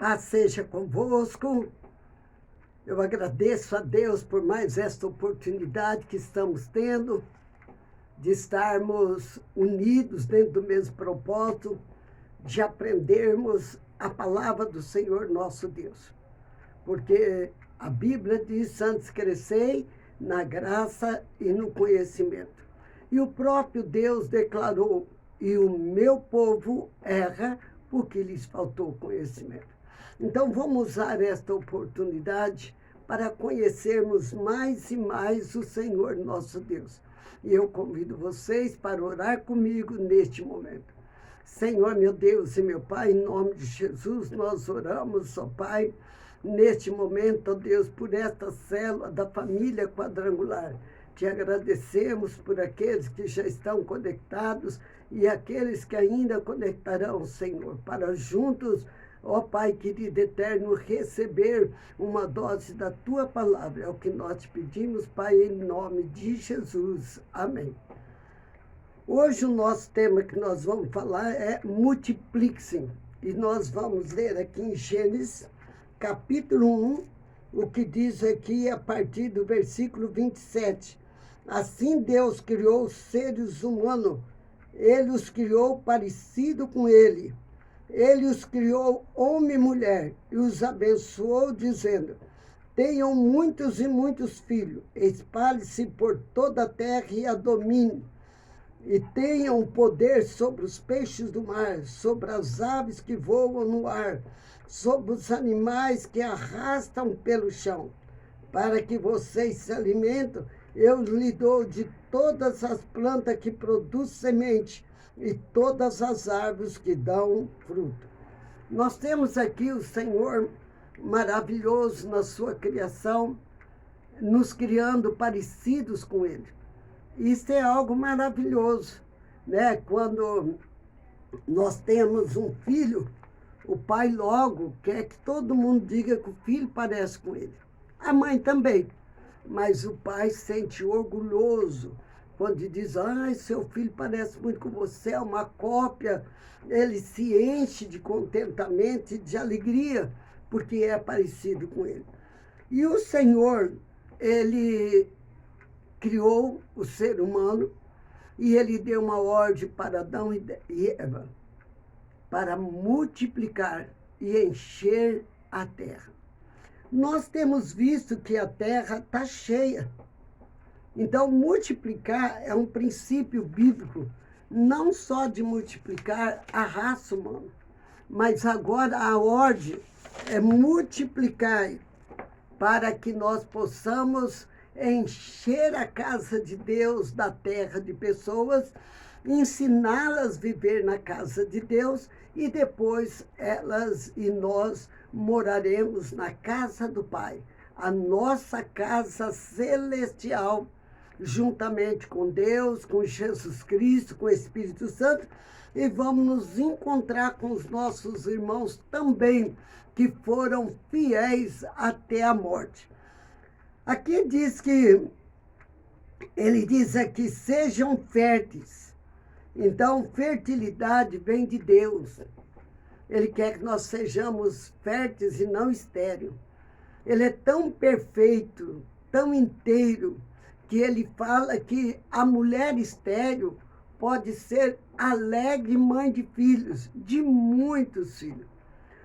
Paz seja convosco. Eu agradeço a Deus por mais esta oportunidade que estamos tendo de estarmos unidos dentro do mesmo propósito, de aprendermos a palavra do Senhor nosso Deus. Porque a Bíblia diz: antes crescei na graça e no conhecimento. E o próprio Deus declarou: e o meu povo erra porque lhes faltou conhecimento. Então vamos usar esta oportunidade para conhecermos mais e mais o Senhor nosso Deus. E eu convido vocês para orar comigo neste momento. Senhor, meu Deus e meu Pai, em nome de Jesus, nós oramos, ó Pai, neste momento, ó Deus, por esta célula da família quadrangular. Te agradecemos por aqueles que já estão conectados e aqueles que ainda conectarão, Senhor, para juntos, ó Pai querido eterno, receber uma dose da Tua palavra. É o que nós te pedimos, Pai, em nome de Jesus. Amém. Hoje o nosso tema que nós vamos falar é multipliquem. E nós vamos ler aqui em Gênesis, capítulo 1, o que diz aqui a partir do versículo 27. Assim Deus criou os seres humanos, Ele os criou parecido com Ele. Ele os criou homem e mulher e os abençoou, dizendo: tenham muitos e muitos filhos, espalhe-se por toda a terra e a domine, e tenham poder sobre os peixes do mar, sobre as aves que voam no ar, sobre os animais que arrastam pelo chão. Para que vocês se alimentem, eu lhe dou de todas as plantas que produzem semente, e todas as árvores que dão fruto. Nós temos aqui o Senhor maravilhoso na sua criação, nos criando parecidos com Ele. Isso é algo maravilhoso, né? Quando nós temos um filho, o pai logo quer que todo mundo diga que o filho parece com ele. A mãe também, mas o pai se sente orgulhoso quando diz: ai, seu filho parece muito com você, é uma cópia. Ele se enche de contentamento e de alegria, porque é parecido com ele. E o Senhor, Ele criou o ser humano e Ele deu uma ordem para Adão e Eva, para multiplicar e encher a terra. Nós temos visto que a terra está cheia. Então, multiplicar é um princípio bíblico, não só de multiplicar a raça humana, mas agora a ordem é multiplicar para que nós possamos encher a casa de Deus da terra de pessoas, ensiná-las a viver na casa de Deus e depois elas e nós moraremos na casa do Pai, a nossa casa celestial, juntamente com Deus, com Jesus Cristo, com o Espírito Santo, e vamos nos encontrar com os nossos irmãos também, que foram fiéis até a morte. Aqui diz que, ele diz aqui: sejam férteis. Então, fertilidade vem de Deus. Ele quer que nós sejamos férteis e não estéreis. Ele é tão perfeito, tão inteiro, que ele fala que a mulher estéril pode ser alegre mãe de filhos, de muitos filhos.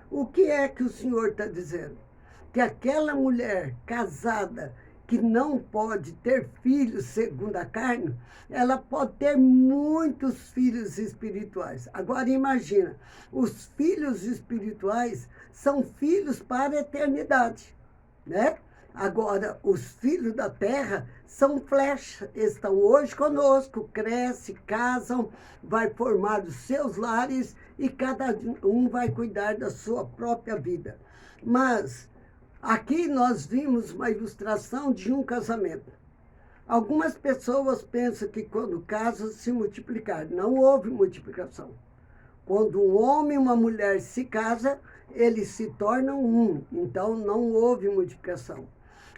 O que é que o Senhor está dizendo? Que aquela mulher casada que não pode ter filhos segundo a carne, ela pode ter muitos filhos espirituais. Agora imagina, os filhos espirituais são filhos para a eternidade, né? Agora, os filhos da terra são flechas, estão hoje conosco, crescem, casam, vai formar os seus lares e cada um vai cuidar da sua própria vida. Mas aqui nós vimos uma ilustração de um casamento. Algumas pessoas pensam que quando casam se multiplicar. Não houve multiplicação. Quando um homem e uma mulher se casam, eles se tornam um. Então não houve multiplicação.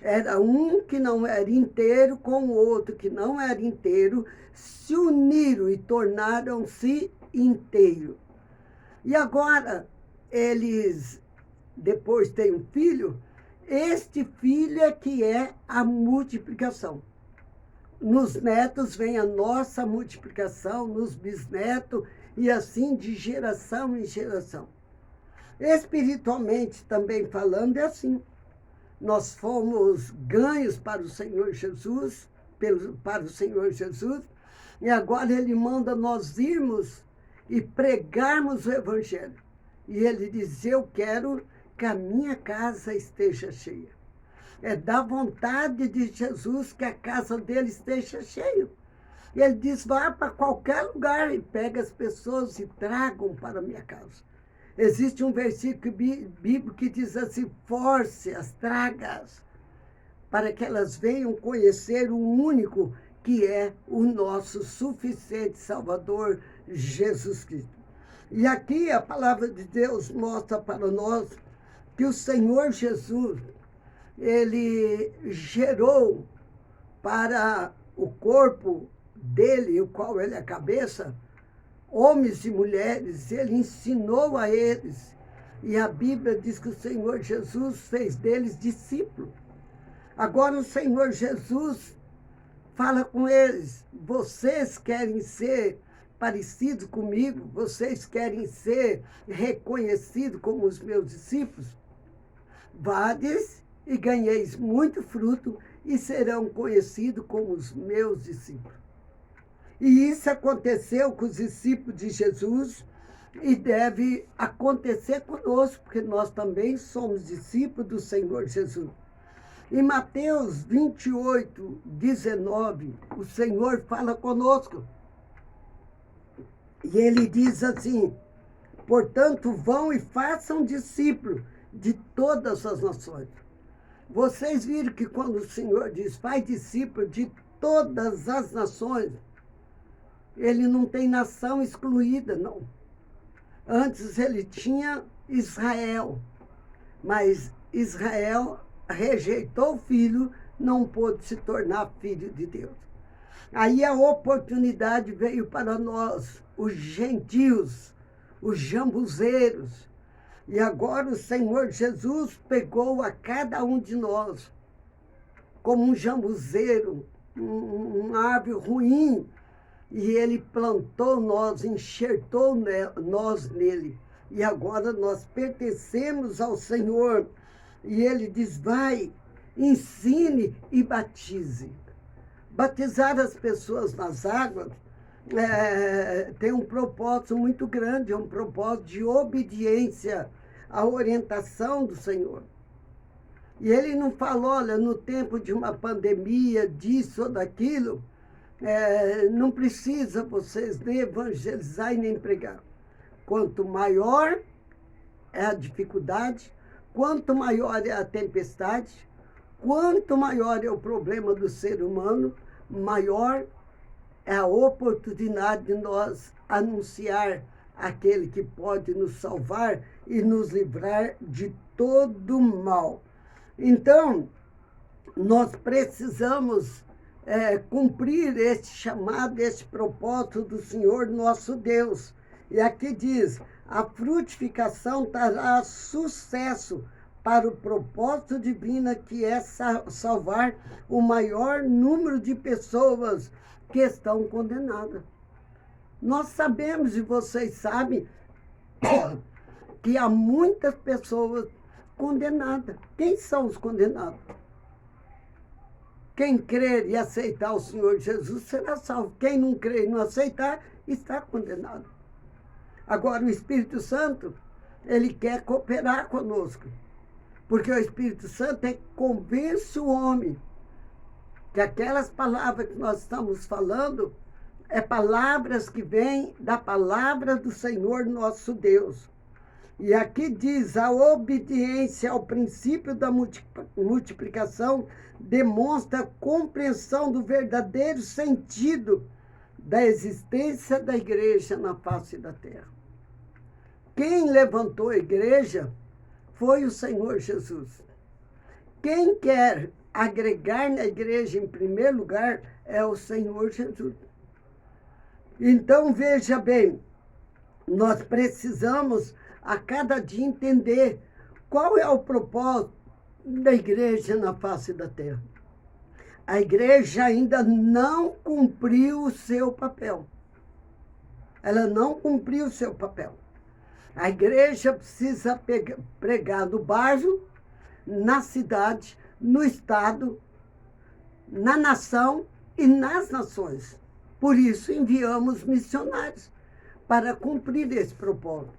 Era um que não era inteiro com o outro que não era inteiro, se uniram e tornaram-se inteiro. E agora eles depois tem um filho, este filho é que é a multiplicação. Nos netos vem a nossa multiplicação, nos bisnetos, e assim de geração em geração. Espiritualmente também falando, é assim. Nós fomos ganhos para o Senhor Jesus, para o Senhor Jesus, e agora Ele manda nós irmos e pregarmos o Evangelho. E Ele diz, eu quero que a minha casa esteja cheia. É da vontade de Jesus que a casa dele esteja cheia. Ele diz, vá para qualquer lugar e pega as pessoas e tragam para a minha casa. Existe um versículo bíblico que diz assim, force-as, traga-as, para que elas venham conhecer o único que é o nosso suficiente Salvador, Jesus Cristo. E aqui a palavra de Deus mostra para nós que o Senhor Jesus, Ele gerou para o corpo dele, o qual ele é a cabeça, homens e mulheres, ele ensinou a eles. E a Bíblia diz que o Senhor Jesus fez deles discípulos. Agora o Senhor Jesus fala com eles, vocês querem ser parecidos comigo? Vocês querem ser reconhecidos como os meus discípulos? Vades e ganheis muito fruto e serão conhecidos como os meus discípulos. E isso aconteceu com os discípulos de Jesus e deve acontecer conosco, porque nós também somos discípulos do Senhor Jesus. Em Mateus 28, 19, o Senhor fala conosco. E ele diz assim, portanto, vão e façam discípulos de todas as nações. Vocês viram que quando o Senhor diz, faz discípulo de todas as nações, ele não tem nação excluída, não. Antes ele tinha Israel, mas Israel rejeitou o filho, não pôde se tornar filho de Deus. Aí a oportunidade veio para nós, os gentios, os jambuzeiros. E agora o Senhor Jesus pegou a cada um de nós como um jambuzeiro, uma árvore ruim, e ele plantou nós, enxertou nós nele. E agora nós pertencemos ao Senhor. E ele diz, vai, ensine e batize. Batizar as pessoas nas águas tem um propósito muito grande, é um propósito de obediência à orientação do Senhor. E ele não falou, olha, no tempo de uma pandemia, disso ou daquilo, não precisa vocês nem evangelizar e nem pregar. Quanto maior é a dificuldade, quanto maior é a tempestade, quanto maior é o problema do ser humano, maior é a oportunidade de nós anunciar aquele que pode nos salvar e nos livrar de todo mal. Então, nós precisamos cumprir este chamado, este propósito do Senhor nosso Deus. E aqui diz, a frutificação trará sucesso para o propósito divino que é salvar o maior número de pessoas que estão condenadas. Nós sabemos, e vocês sabem, que há muitas pessoas condenadas. Quem são os condenados? Quem crer e aceitar o Senhor Jesus será salvo. Quem não crer e não aceitar, está condenado. Agora, o Espírito Santo, ele quer cooperar conosco. Porque o Espírito Santo convence o homem que aquelas palavras que nós estamos falando palavras que vêm da palavra do Senhor nosso Deus. E aqui diz, a obediência ao princípio da multiplicação demonstra a compreensão do verdadeiro sentido da existência da igreja na face da terra. Quem levantou a igreja foi o Senhor Jesus. Quem quer agregar na igreja em primeiro lugar é o Senhor Jesus. Então, veja bem, nós precisamos a cada dia entender Qual é o propósito da igreja na face da terra? A igreja ainda não cumpriu o seu papel. Ela não cumpriu o seu papel. A igreja precisa pregar no bairro, na cidade, no estado, na nação e nas nações. Por isso, enviamos missionários para cumprir esse propósito.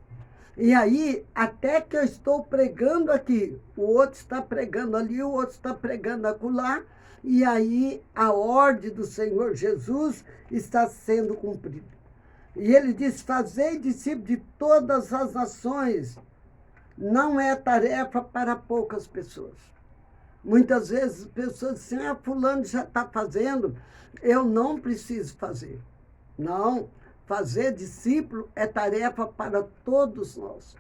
E aí, até que eu estou pregando aqui, o outro está pregando ali, o outro está pregando acolá, e aí a ordem do Senhor Jesus está sendo cumprida. E ele diz, fazei discípulos de todas as nações. Não é tarefa para poucas pessoas. Muitas vezes as pessoas dizem, fulano já está fazendo, eu não preciso fazer. Não, fazer discípulo é tarefa para todos nós.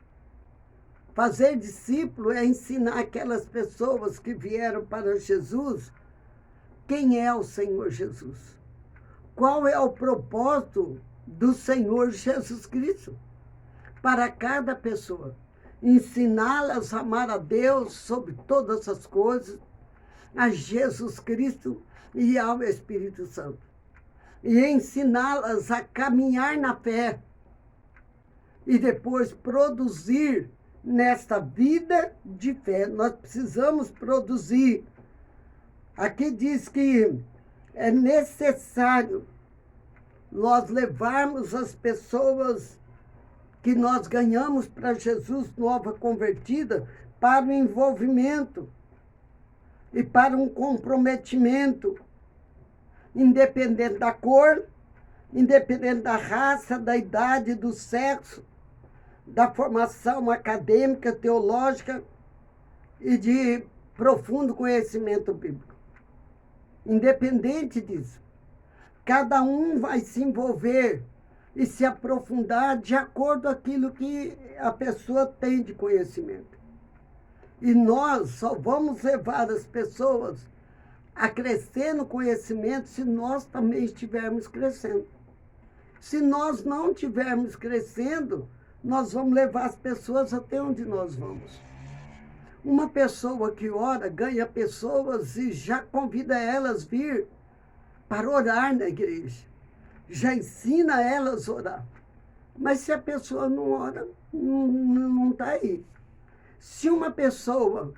Fazer discípulo é ensinar aquelas pessoas que vieram para Jesus quem é o Senhor Jesus. Qual é o propósito do Senhor Jesus Cristo para cada pessoa? Ensiná-las a amar a Deus sobre todas as coisas, a Jesus Cristo e ao Espírito Santo. E ensiná-las a caminhar na fé e depois produzir nesta vida de fé. Nós precisamos produzir. Aqui diz que é necessário nós levarmos as pessoas que nós ganhamos para Jesus, nova convertida, para o envolvimento e para um comprometimento, independente da cor, independente da raça, da idade, do sexo, da formação acadêmica, teológica e de profundo conhecimento bíblico. Independente disso, cada um vai se envolver e se aprofundar de acordo com aquilo que a pessoa tem de conhecimento. E nós só vamos levar as pessoas a crescer no conhecimento se nós também estivermos crescendo. Se nós não estivermos crescendo, nós vamos levar as pessoas até onde nós vamos. Uma pessoa que ora ganha pessoas e já convida elas a vir para orar na igreja. Já ensina elas a orar. Mas se a pessoa não ora, não está aí. Se uma pessoa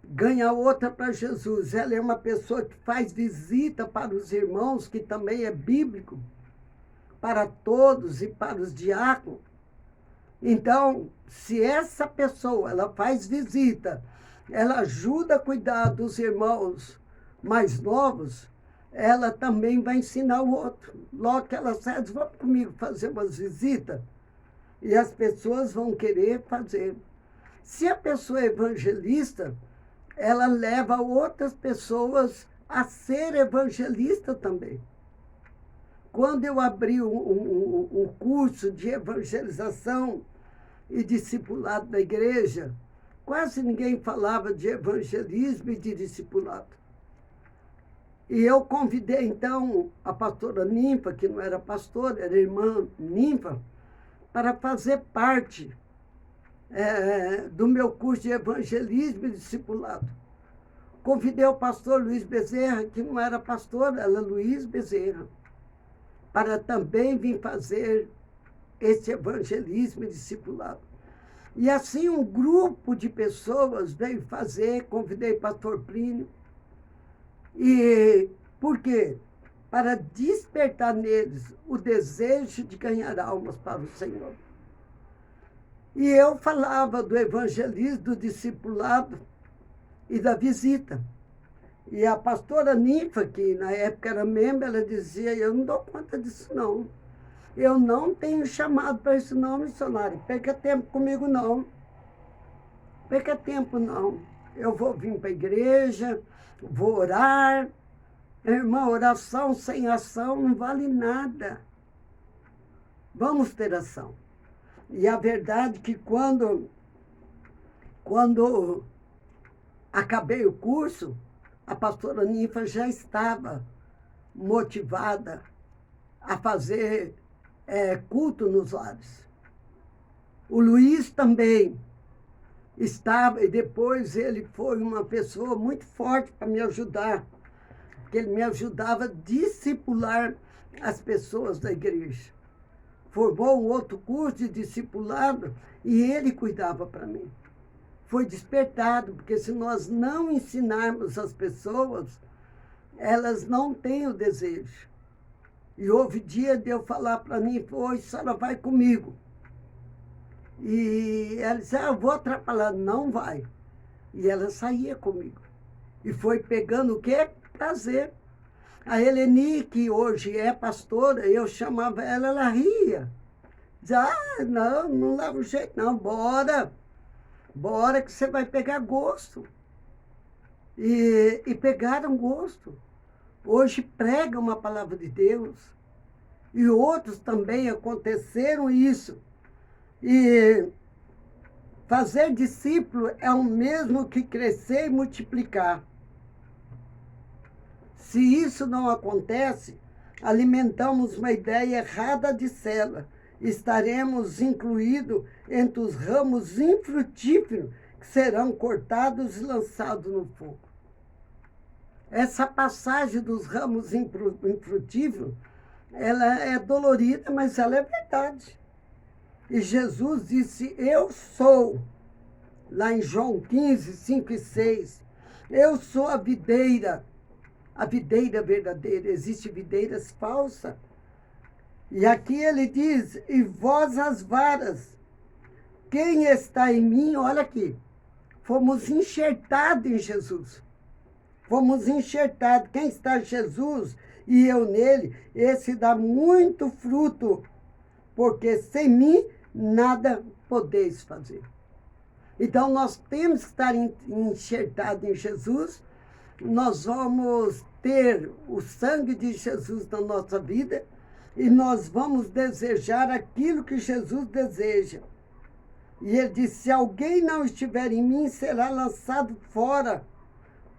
ganha outra para Jesus, ela é uma pessoa que faz visita para os irmãos, que também é bíblico, para todos e para os diáconos. Então, se essa pessoa, ela faz visita, ela ajuda a cuidar dos irmãos mais novos, ela também vai ensinar o outro. Logo que ela sai, diz, vamos comigo fazer umas visitas. E as pessoas vão querer fazer. Se a pessoa é evangelista, ela leva outras pessoas a ser evangelista também. Quando eu abri um curso de evangelização e discipulado da igreja, quase ninguém falava de evangelismo e de discipulado. E eu convidei, então, a pastora Ninfa, que não era pastora, era irmã Ninfa, para fazer parte do meu curso de evangelismo e discipulado. Convidei o pastor Luiz Bezerra, que não era pastor, era Luiz Bezerra, para também vir fazer esse evangelismo e discipulado. E assim um grupo de pessoas veio fazer, convidei o pastor Plínio. E por quê? Para despertar neles o desejo de ganhar almas para o Senhor. E eu falava do evangelismo, do discipulado e da visita. E a pastora Ninfa, que na época era membro, ela dizia, eu não dou conta disso não. Eu não tenho chamado para isso não, missionário. Perca tempo comigo não. Perca tempo não. Eu vou vir para a igreja, vou orar. Irmã, oração sem ação não vale nada. Vamos ter ação. E a verdade é que quando acabei o curso, a pastora Ninfa já estava motivada a fazer culto nos lares. O Luiz também. estava, e depois ele foi uma pessoa muito forte para me ajudar, porque ele me ajudava a discipular as pessoas da igreja. Formou um outro curso de discipulado e ele cuidava para mim. Foi despertado, porque se nós não ensinarmos as pessoas, elas não têm o desejo. E houve dia de eu falar para mim, hoje a senhora vai comigo. E ela disse, eu vou atrapalhar. Não vai. E ela saía comigo. E foi pegando o quê? Prazer. A Eleni, que hoje é pastora, eu chamava ela, ela ria. Dizia, não leva jeito não, bora que você vai pegar gosto. E pegaram gosto. Hoje pregam uma palavra de Deus. E outros também aconteceram isso. E fazer discípulo é o mesmo que crescer e multiplicar. Se isso não acontece, alimentamos uma ideia errada de célula. Estaremos incluídos entre os ramos infrutíferos que serão cortados e lançados no fogo. Essa passagem dos ramos infrutíferos, ela é dolorida, mas ela é verdade. E Jesus disse, eu sou, lá em João 15, 5 e 6, eu sou a videira verdadeira, existem videiras falsas. E aqui ele diz, e vós as varas, quem está em mim, olha aqui, fomos enxertados em Jesus. Fomos enxertados. Quem está em Jesus e eu nele, esse dá muito fruto, porque sem mim nada podeis fazer. Então nós temos que estar enxertados em Jesus, nós vamos ter o sangue de Jesus na nossa vida e nós vamos desejar aquilo que Jesus deseja. E ele disse, se alguém não estiver em mim, será lançado fora,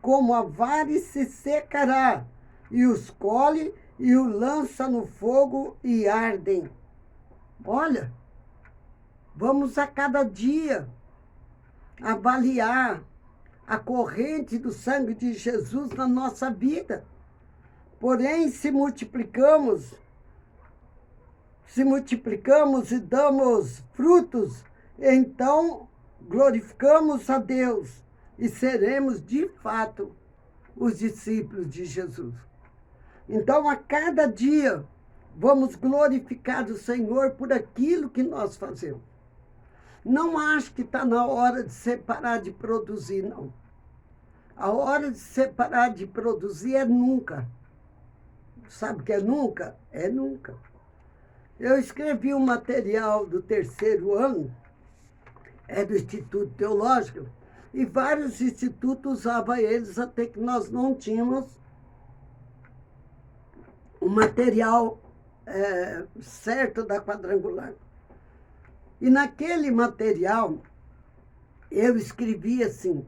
como a vara, e se secará, e os colhe e o lança no fogo e ardem. Olha, vamos a cada dia avaliar a corrente do sangue de Jesus na nossa vida. Porém, se multiplicamos e damos frutos, então glorificamos a Deus e seremos, de fato, os discípulos de Jesus. Então, a cada dia, vamos glorificar o Senhor por aquilo que nós fazemos. Não acho que está na hora de separar de produzir, não. A hora de separar de produzir é nunca. Sabe o que é nunca? É nunca. Eu escrevi um material do 3º ano, é do Instituto Teológico, e vários institutos usavam eles, até que nós não tínhamos o material certo da quadrangular. E naquele material, eu escrevi assim,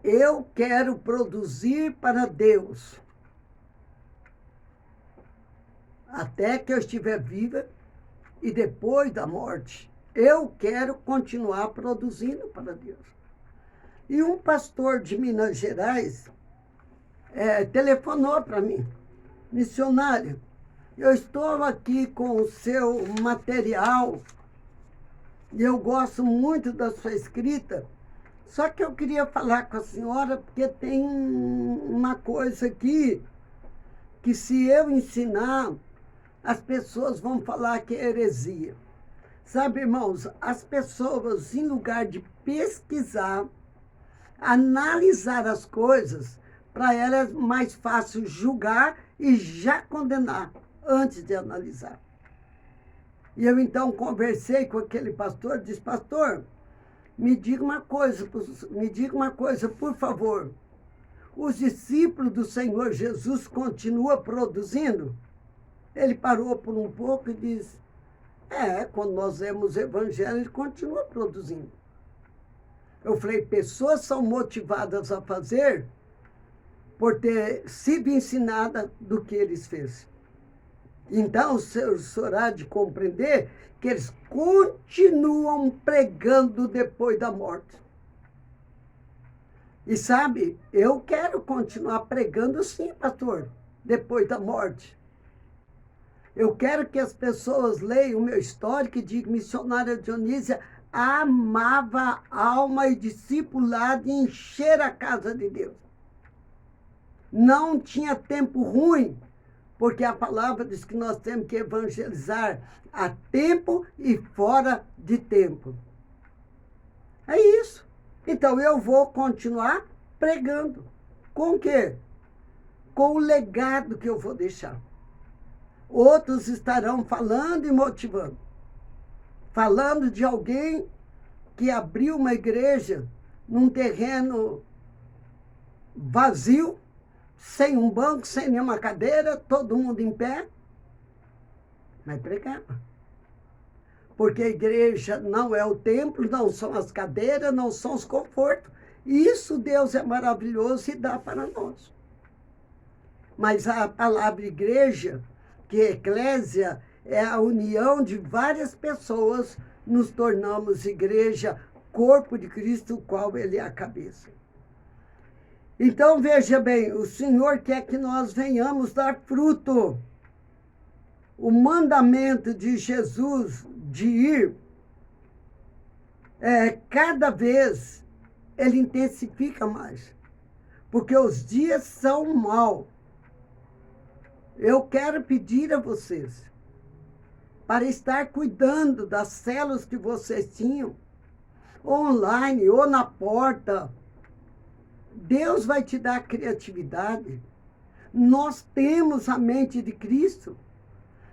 eu quero produzir para Deus, até que eu estiver viva e depois da morte. Eu quero continuar produzindo para Deus. E um pastor de Minas Gerais telefonou para mim, missionário, eu estou aqui com o seu material e eu gosto muito da sua escrita, só que eu queria falar com a senhora porque tem uma coisa aqui que se eu ensinar, as pessoas vão falar que é heresia. Sabe, irmãos, as pessoas, em lugar de pesquisar, analisar as coisas, para elas é mais fácil julgar e já condenar antes de analisar. E eu então conversei com aquele pastor, disse, pastor, me diga uma coisa, por favor. Os discípulos do Senhor Jesus continuam produzindo? Ele parou por um pouco e disse, quando nós vemos o evangelho, ele continua produzindo. Eu falei, pessoas são motivadas a fazer por ter sido ensinada do que eles fez. Então, o senhor há de compreender que eles continuam pregando depois da morte. E sabe, eu quero continuar pregando sim, pastor, depois da morte. Eu quero que as pessoas leiam o meu histórico e digam: missionária Dionísia amava a alma e discipulado e encher a casa de Deus. Não tinha tempo ruim, porque a palavra diz que nós temos que evangelizar a tempo e fora de tempo. É isso. Então eu vou continuar pregando. Com o quê? Com o legado que eu vou deixar. Outros estarão falando e motivando. Falando de alguém que abriu uma igreja num terreno vazio, sem um banco, sem nenhuma cadeira, todo mundo em pé. Mas pregava. Porque a igreja não é o templo, não são as cadeiras, não são os confortos. Isso Deus é maravilhoso e dá para nós. Mas a palavra igreja, que é eclésia, é a união de várias pessoas, nos tornamos igreja, corpo de Cristo, o qual ele é a cabeça. Então, veja bem, o Senhor quer que nós venhamos dar fruto. O mandamento de Jesus de ir, cada vez ele intensifica mais, porque os dias são maus. Eu quero pedir a vocês para estar cuidando das células que vocês tinham, online ou na porta. Deus vai te dar criatividade. Nós temos a mente de Cristo,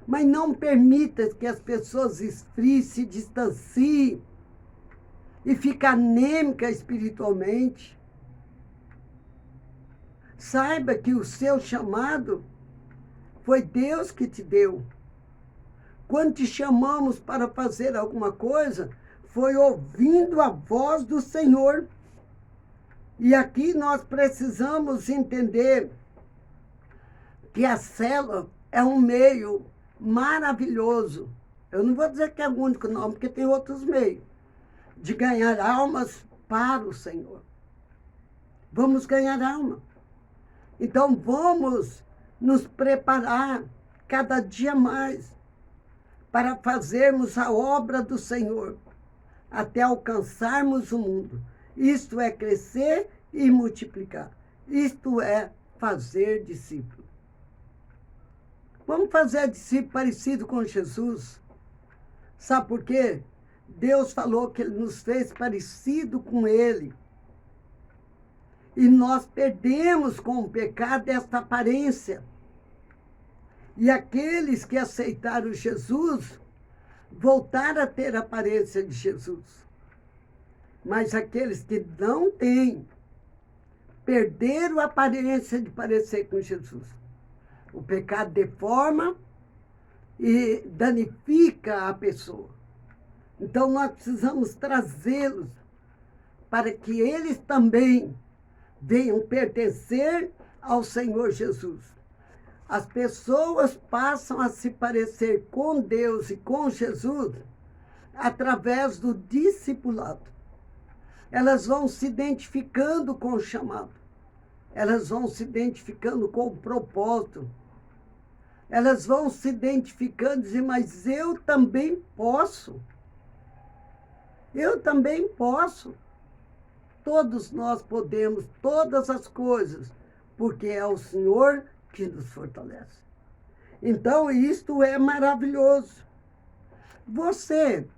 mas não permita que as pessoas esfriem, se distanciem e fiquem anêmicas espiritualmente. Saiba que o seu chamado foi Deus que te deu. Quando te chamamos para fazer alguma coisa, foi ouvindo a voz do Senhor. E aqui nós precisamos entender que a célula é um meio maravilhoso. Eu não vou dizer que é o único, não, porque tem outros meios de ganhar almas para o Senhor. Vamos ganhar alma. Então vamos nos preparar cada dia mais para fazermos a obra do Senhor, até alcançarmos o mundo. Isto é crescer e multiplicar. Isto é fazer discípulo. Vamos fazer discípulo parecido com Jesus. Sabe por quê? Deus falou que ele nos fez parecido com ele. E nós perdemos com o pecado esta aparência. E aqueles que aceitaram Jesus voltaram a ter a aparência de Jesus. Mas aqueles que não têm, perderam a aparência de parecer com Jesus. O pecado deforma e danifica a pessoa. Então nós precisamos trazê-los para que eles também venham pertencer ao Senhor Jesus. As pessoas passam a se parecer com Deus e com Jesus através do discipulado. Elas vão se identificando com o chamado. Elas vão se identificando com o propósito. Elas vão se identificando e dizendo: mas eu também posso. Eu também posso. Todos nós podemos todas as coisas, porque é o Senhor que nos fortalece. Então, isto é maravilhoso. Você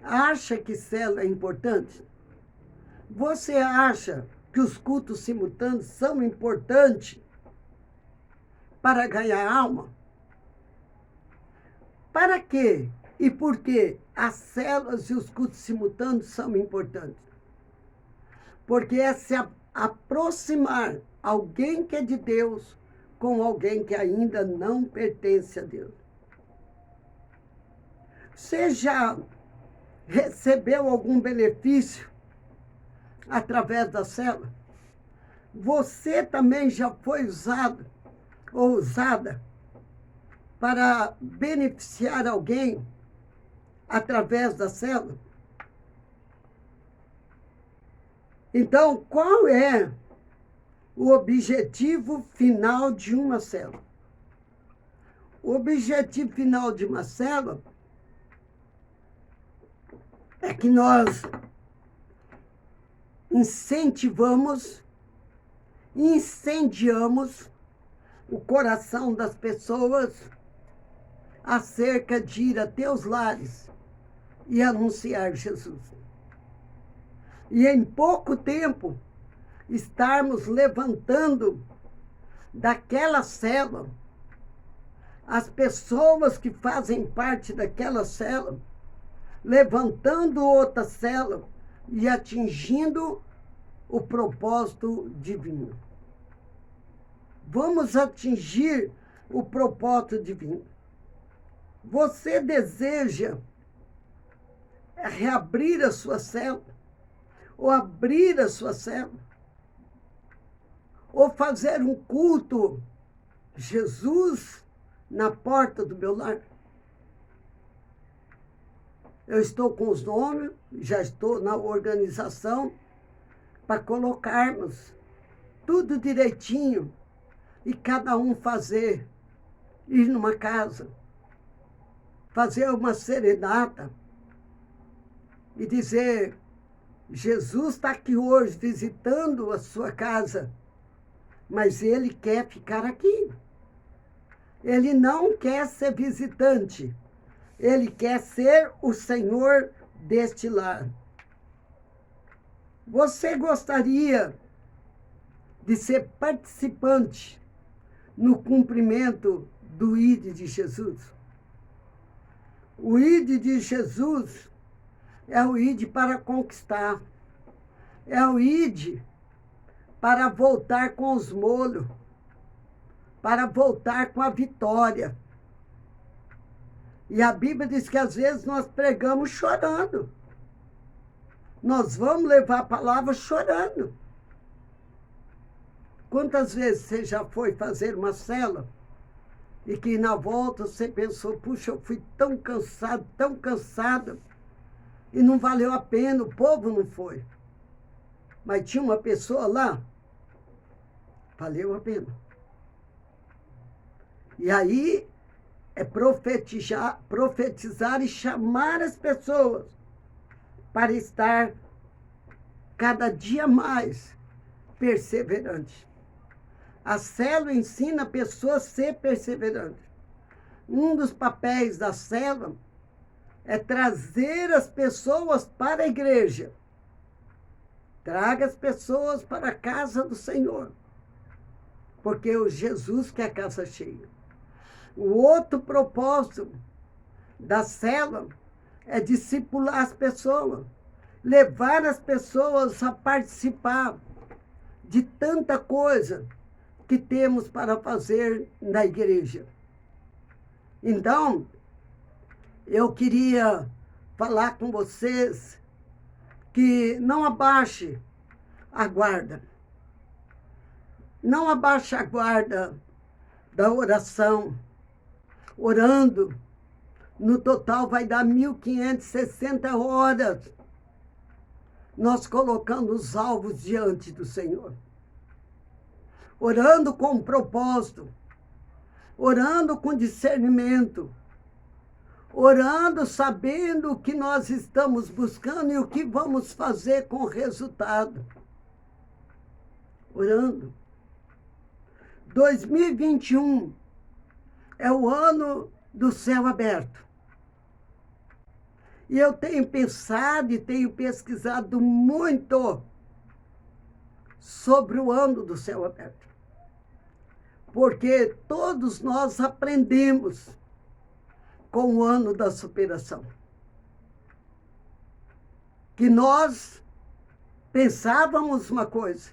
acha que célula é importante? Você acha que os cultos simultâneos são importantes para ganhar alma? Para quê e por que as células e os cultos simultâneos são importantes? Porque é se aproximar alguém que é de Deus com alguém que ainda não pertence a Deus. Você já recebeu algum benefício através da célula? Você também já foi usado ou usada para beneficiar alguém através da célula? Então, qual é o objetivo final de uma célula? O objetivo final de uma célula é que nós incendiamos o coração das pessoas acerca de ir até os lares e anunciar Jesus. E em pouco tempo, estarmos levantando daquela célula as pessoas que fazem parte daquela célula, levantando outra célula e atingindo o propósito divino. Vamos atingir o propósito divino. Você deseja reabrir a sua célula? Ou abrir a sua célula? Ou fazer um culto Jesus na porta do meu lar? Eu estou com os nomes, já estou na organização para colocarmos tudo direitinho e cada um ir numa casa, fazer uma serenata e dizer: Jesus está aqui hoje visitando a sua casa, mas ele quer ficar aqui. Ele não quer ser visitante, ele quer ser o Senhor deste lar. Você gostaria de ser participante no cumprimento do ID de Jesus? O ID de Jesus é o ID para conquistar, é o ID para voltar com os molhos, para voltar com a vitória. E a Bíblia diz que às vezes nós pregamos chorando. Nós vamos levar a palavra chorando. Quantas vezes você já foi fazer uma célula e que na volta você pensou: puxa, eu fui tão cansado, e não valeu a pena, o povo não foi. Mas tinha uma pessoa lá, valeu a pena. E aí é profetizar e chamar as pessoas para estar cada dia mais perseverante. A célula ensina a pessoa a ser perseverante. Um dos papéis da célula é trazer as pessoas para a igreja. Traga as pessoas para a casa do Senhor. Porque o Jesus quer a casa cheia. O outro propósito da célula é discipular as pessoas. Levar as pessoas a participar de tanta coisa que temos para fazer na igreja. Então, eu queria falar com vocês que não abaixe a guarda. Não abaixe a guarda da oração. Orando, no total vai dar 1.560 horas. Nós colocando os alvos diante do Senhor. Orando com propósito. Orando com discernimento. Orando sabendo o que nós estamos buscando e o que vamos fazer com o resultado. Orando. 2021 é o ano do céu aberto. E eu tenho pensado e tenho pesquisado muito sobre o ano do céu aberto. Porque todos nós aprendemos com o ano da superação. Que nós pensávamos uma coisa.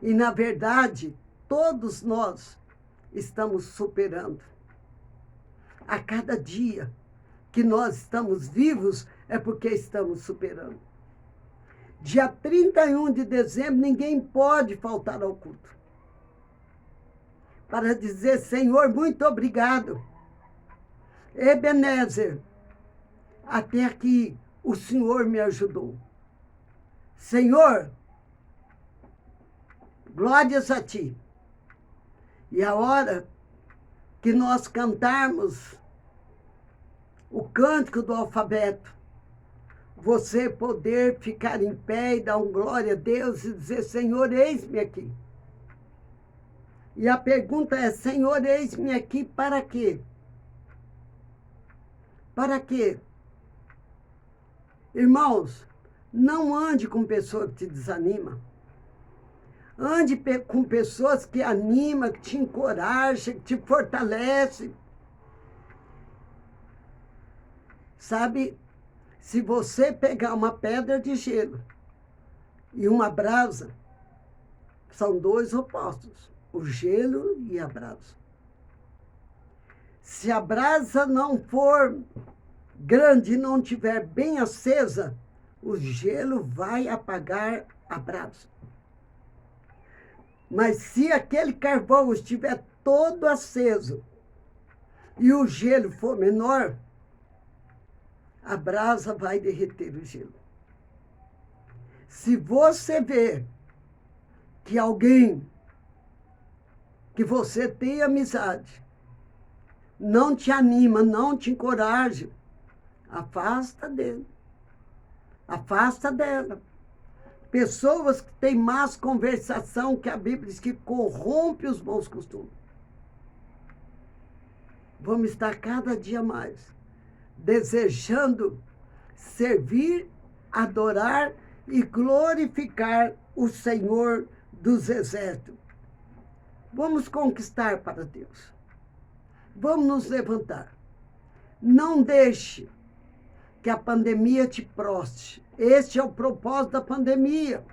E, na verdade, todos nós estamos superando. A cada dia que nós estamos vivos é porque estamos superando. Dia 31 de dezembro, ninguém pode faltar ao culto. para dizer: Senhor, muito obrigado. Ebenezer, até aqui o Senhor me ajudou. Senhor, glórias a ti. E a hora que nós cantarmos o cântico do alfabeto, você poder ficar em pé e dar um glória a Deus e dizer: Senhor, eis-me aqui. E a pergunta é: Senhor, eis-me aqui para quê? Para quê? Irmãos, não ande com pessoas que te desanimam. Ande com pessoas que animam, que te encorajam, que te fortalecem. Sabe, se você pegar uma pedra de gelo e uma brasa, são dois opostos, o gelo e a brasa. Se a brasa não for grande e não estiver bem acesa, o gelo vai apagar a brasa. Mas se aquele carvão estiver todo aceso e o gelo for menor, a brasa vai derreter o gelo. Se você vê que alguém que você tem amizade não te anima, não te encoraja, afasta dele. Afasta dela. Pessoas que têm más conversação, que a Bíblia diz que corrompe os bons costumes. Vamos estar cada dia mais desejando servir, adorar e glorificar o Senhor dos Exércitos. Vamos conquistar para Deus. Vamos nos levantar. Não deixe que a pandemia te prostre. Este é o propósito da pandemia.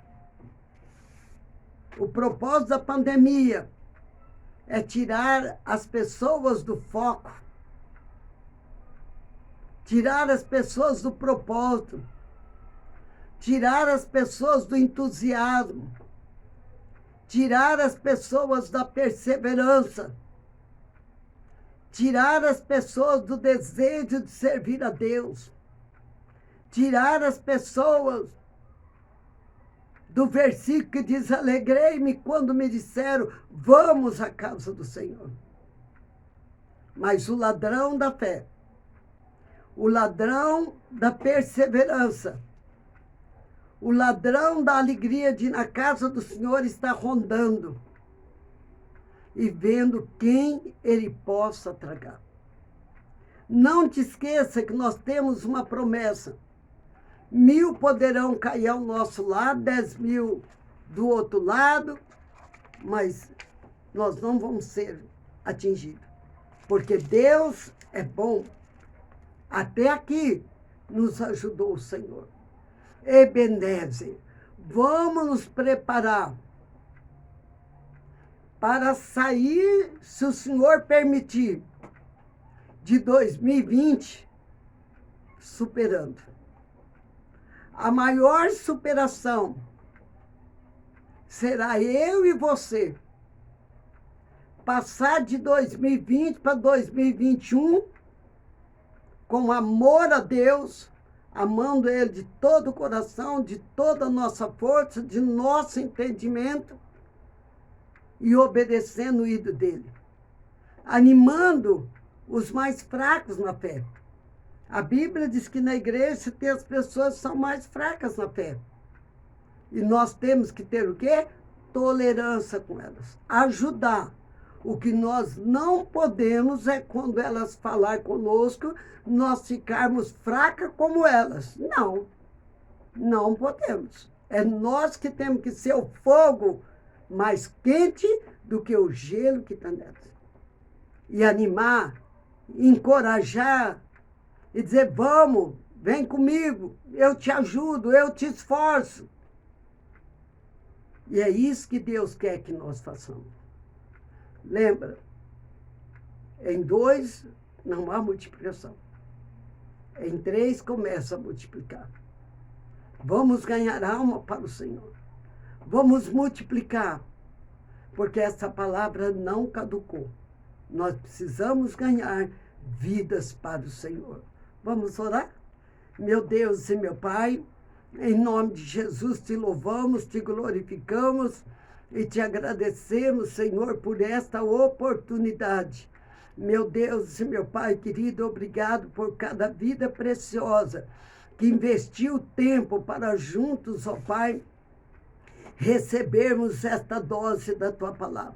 O propósito da pandemia é tirar as pessoas do foco, tirar as pessoas do propósito, tirar as pessoas do entusiasmo, tirar as pessoas da perseverança, tirar as pessoas do desejo de servir a Deus, tirar as pessoas do versículo que diz: alegrei-me quando me disseram, vamos à casa do Senhor. Mas o ladrão da fé, o ladrão da perseverança, o ladrão da alegria de ir na casa do Senhor está rondando e vendo quem ele possa tragar. Não te esqueça que nós temos uma promessa. 1000 poderão cair ao nosso lado, 10.000 do outro lado, mas nós não vamos ser atingidos. Porque Deus é bom. Até aqui nos ajudou o Senhor. Ebenezer, vamos nos preparar para sair, se o Senhor permitir, de 2020 superando. A maior superação será eu e você passar de 2020 para 2021 com amor a Deus, amando Ele de todo o coração, de toda a nossa força, de nosso entendimento e obedecendo o ídolo dele, animando os mais fracos na fé. A Bíblia diz que na igreja tem as pessoas que são mais fracas na fé. E nós temos que ter o quê? Tolerância com elas. Ajudar. O que nós não podemos é quando elas falar conosco, nós ficarmos fracas como elas. Não. Não podemos. É nós que temos que ser o fogo mais quente do que o gelo que está dentro. E animar, encorajar, e dizer: vamos, vem comigo, eu te ajudo, eu te esforço. E é isso que Deus quer que nós façamos. Lembra, em 2 não há multiplicação. Em 3 começa a multiplicar. Vamos ganhar alma para o Senhor. Vamos multiplicar. porque essa palavra não caducou. Nós precisamos ganhar vidas para o Senhor. Vamos orar? Meu Deus e meu Pai, em nome de Jesus te louvamos, te glorificamos e te agradecemos, Senhor, por esta oportunidade. Meu Deus e meu Pai querido, obrigado por cada vida preciosa que investiu tempo para juntos, ó Pai, recebermos esta dose da Tua palavra.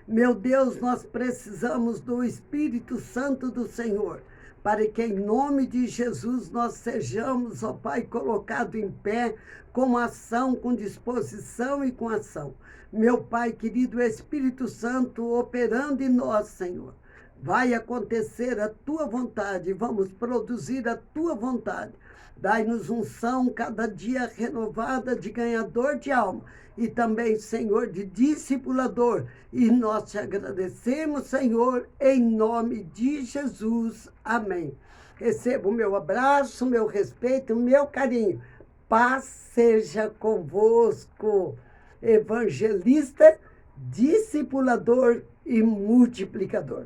Meu Deus, nós precisamos do Espírito Santo do Senhor, para que em nome de Jesus nós sejamos, ó Pai, colocados em pé, com ação, com disposição e com ação. Meu Pai querido, Espírito Santo operando em nós, Senhor. Vai acontecer a Tua vontade, vamos produzir a Tua vontade. Dai-nos unção cada dia renovada de ganhador de alma e também, Senhor, de discipulador. E nós te agradecemos, Senhor, em nome de Jesus. Amém. Receba o meu abraço, o meu respeito, o meu carinho. Paz seja convosco, evangelista, discipulador e multiplicador.